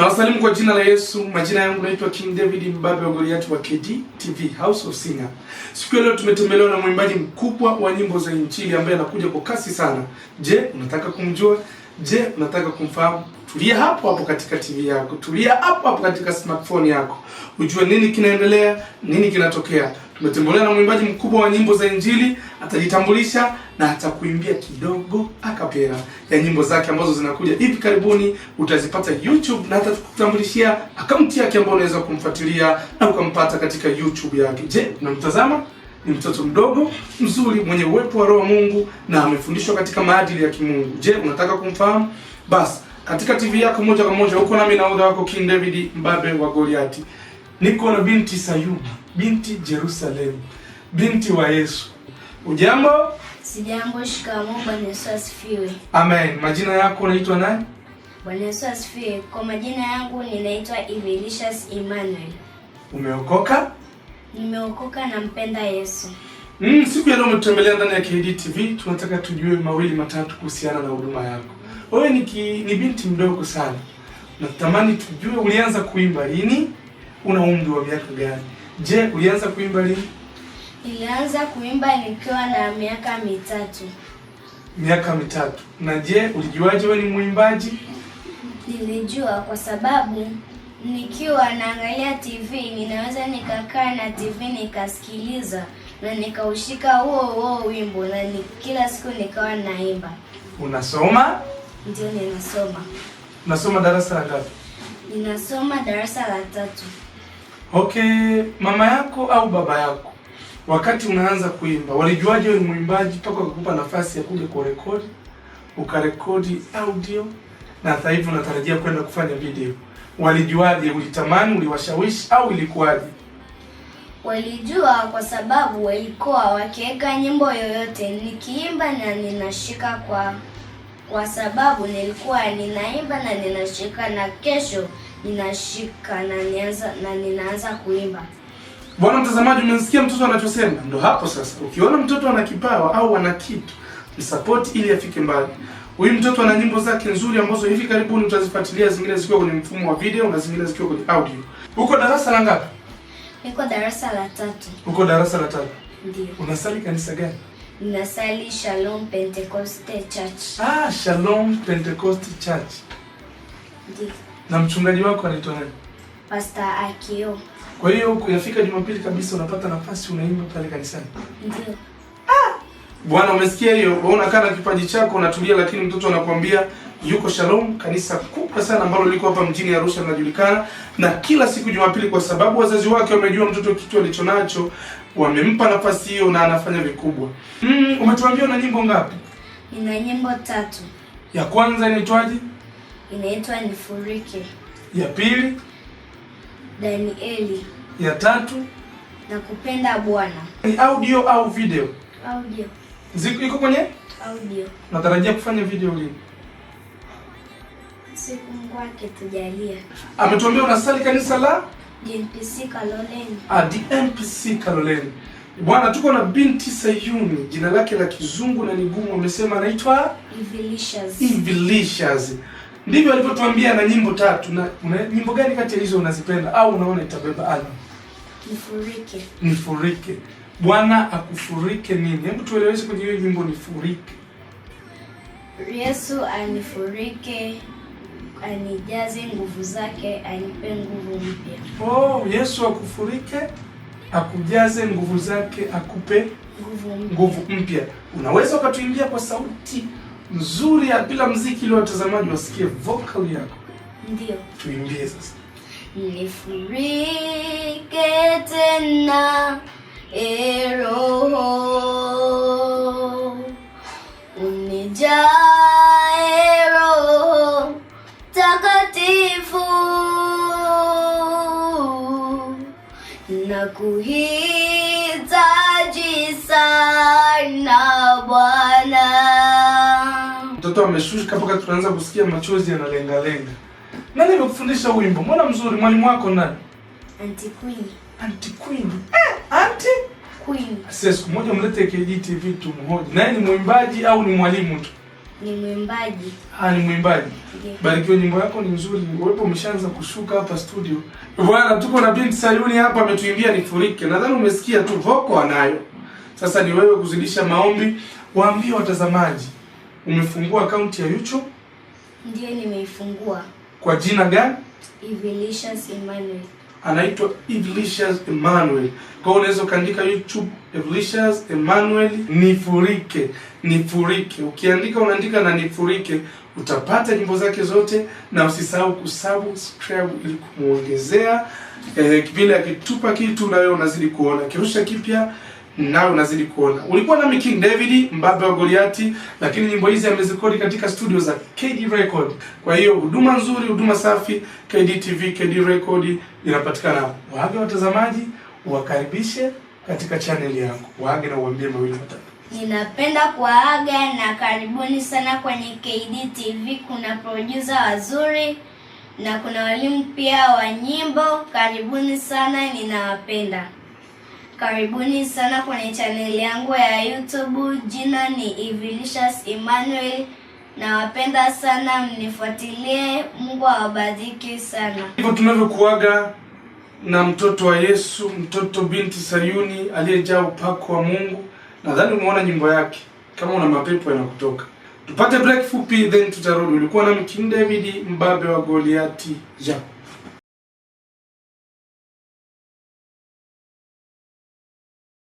Na wasalimu kwa jina la Yesu. Majina yangu naitwa King David Mbabe wa Goliath wa KD TV House of Singer. Siku leo tumetembelewa na mwimbaji mkubwa wa nyimbo za Injili ambaye anakuja kwa kasi sana. Je, unataka kumjua? Je, unataka kumfahamu? Tulia hapo hapo katika TV yako. Tulia hapo hapo katika smartphone yako. Ujue nini kinaendelea, nini kinatokea. Tumetembelewa na mwimbaji mkubwa wa nyimbo za Injili, atajitambulisha na atakuimbia kidogo akapera ya nyimbo zake ambazo zinakuja hivi karibuni. Utazipata YouTube na atakutambulishia akaunti yake ambayo unaweza kumfuatilia na ukampata katika YouTube yake. Je, unamtazama? Ni mtoto mdogo mzuri mwenye uwepo wa Roho wa Mungu na amefundishwa katika maadili ya kimungu. Je, unataka kumfahamu? Basi katika TV yako moja kwa moja uko nami nahodha wako King David Mbabe wa Goliath. Niko na binti Sayuni, binti Jerusalem, binti wa Yesu. Ujambo? Sijambo. Shikamoo. Bwana Yesu asifiwe. Amen. Majina yako unaitwa nani? Bwana Yesu asifiwe. Kwa majina yangu ninaitwa Evelicious Emmanuel. Umeokoka? Nimeokoka na mpenda Yesu. Siku ya leo umetembelea ndani ya KD TV. Tunataka tujue mawili matatu kuhusiana na huduma yako. Wewe ni binti mdogo sana. Natamani tujue ulianza kuimba lini? Una umri wa miaka gani? Je, ulianza kuimba lini? Nilianza kuimba nikiwa na miaka mitatu. Miaka mitatu. Na je, ulijuaje wewe ni mwimbaji? Nilijua kwa sababu nikiwa naangalia TV ninaweza nikakaa na TV nikasikiliza na nikaushika huo wimbo na kila siku nikawa naimba. Unasoma? Ndio, ninasoma. Unasoma darasa la ngapi? Ninasoma darasa la 3. Okay, mama yako au baba yako wakati unaanza kuimba walijuaje wewe ni mwimbaji mpaka kukupa nafasi ya kuja kurekodi, ukarekodi audio na sasa hivi unatarajia kwenda kufanya video? Walijuaje? Ulitamani, uliwashawishi au ilikuwaje? Walijua kwa sababu walikuwa wakiweka nyimbo yoyote nikiimba na ninashika kwa sababu nilikuwa ninaimba na ninashika na kesho ninashika na ninaanza kuimba. Bwana mtazamaji, umesikia mtoto anachosema? Ndio hapo sasa. Ukiona mtoto ana kipawa au ana kitu, msupport ili afike mbali. Huyu mtoto ana nyimbo zake nzuri ambazo hivi karibuni utazifuatilia, zingine zikiwa kwenye mfumo wa video na zingine zikiwa kwenye audio. Uko darasa la ngapi? Niko darasa la 3. Uko darasa la 3? Ndio. Unasali kanisa gani? Ninasali Shalom Pentecostal Church. Shalom Pentecostal Church. Ndio. Na mchungaji wako anaitwa nani? Pastor Akio. Kwa hiyo kuyafika Jumapili kabisa unapata nafasi unaimba pale kanisani? Ndio. Bwana, umesikia hiyo? Wewe unakaa na kipaji chako unatulia, lakini mtoto anakuambia yuko Shalom, kanisa kubwa sana ambalo liko hapa mjini Arusha linajulikana, na kila siku Jumapili, kwa sababu wazazi wake wamejua mtoto kitu alichonacho, wamempa nafasi hiyo na anafanya vikubwa. Umetuambia una nyimbo ngapi? Nina nyimbo 3. Ya kwanza inaitwaje? Inaitwa Nifurike. Ya pili? Danieli. Ya tatu? Nakupenda Bwana. Ni audio au video? Audio. Iko kwenye audio. Natarajia kufanya video lini? Siku Mungu akitujalia. Ametuambia unasali kanisa la DMPC Kaloleni. DMPC Kaloleni. Bwana, tuko na binti Sayuni, jina lake la kizungu na ni gumu, amesema anaitwa Evelicious. Evelicious. Ndivyo alivyotuambia na nyimbo 3. Na nyimbo gani kati ya hizo unazipenda au unaona itabeba album? Nifurike. Nifurike. Bwana akufurike nini? Hebu tueleweshe kwenye hiyo nyimbo Nifurike. Yesu anifurike, anijaze nguvu zake, anipe nguvu mpya. Yesu akufurike, akujaze nguvu zake, akupe nguvu mpya. Unaweza ukatuimbia kwa sauti nzuri bila muziki ili watazamaji wasikie vocal yako? Ndio. Tuimbie sasa. Nifurike tena, Roho, unijae Roho Takatifu, nakuhitaji sana Bwana. Mtoto ameshusha mpaka tunaanza kusikia machozi yanalenga. Nani amekufundisha wimbo? Mbona mzuri. Mwalimu wako nani? Auntie Queen. Auntie Queen. Auntie Queen. Sasa siku moja mlete KD TV tumhoji. Naye ni mwimbaji au ni mwalimu tu? Ni mwimbaji. Ni mwimbaji. Yeah. Barikiwa, nyimbo yako ni nzuri. Wewe umeshaanza kushuka hapa studio. Bwana, tuko na binti Sayuni hapa ametuimbia Nifurike. Nadhani umesikia tu voko anayo. Sasa ni wewe kuzidisha maombi. Waambie watazamaji, umefungua akaunti ya YouTube? Ndiyo, nimeifungua. Kwa jina gani? Evelicious Emmanuel. Anaitwa Evelicious Emmanuel. Kwa hiyo unaweza kaandika YouTube Evelicious Emmanuel Nifurike. Nifurike. Ukiandika unaandika na Nifurike, utapata nyimbo zake zote, na usisahau kusubscribe ili kumuongezea vile akitupa kitu na wewe unazidi kuona. Kirusha kipya nawe unazidi kuona. Ulikuwa na King David Mbabe wa Goliati, lakini nyimbo hizi amezikodi katika studio za KD Record. Kwa hiyo huduma nzuri, huduma safi, KD TV, KD Record inapatikana. Waage watazamaji, wakaribishe katika channel yako. Waage na uambie mawili matatu. Ninapenda kuwaaga na karibuni sana kwenye KD TV. Kuna producer wazuri na kuna walimu pia wa nyimbo. Karibuni sana, ninawapenda. Karibuni sana kwenye channel yangu ya YouTube. Jina ni Evelicious Emmanuel. Nawapenda sana, mnifuatilie. Mungu awabariki sana. Hivyo tunavyokuaga na mtoto wa Yesu, mtoto binti Sayuni aliyejaa upako wa Mungu. Nadhani umeona nyimbo yake. Kama una mapepo yanakutoka. Tupate break fupi then tutarudi. Ulikuwa na King David Mbabe wa Goliati.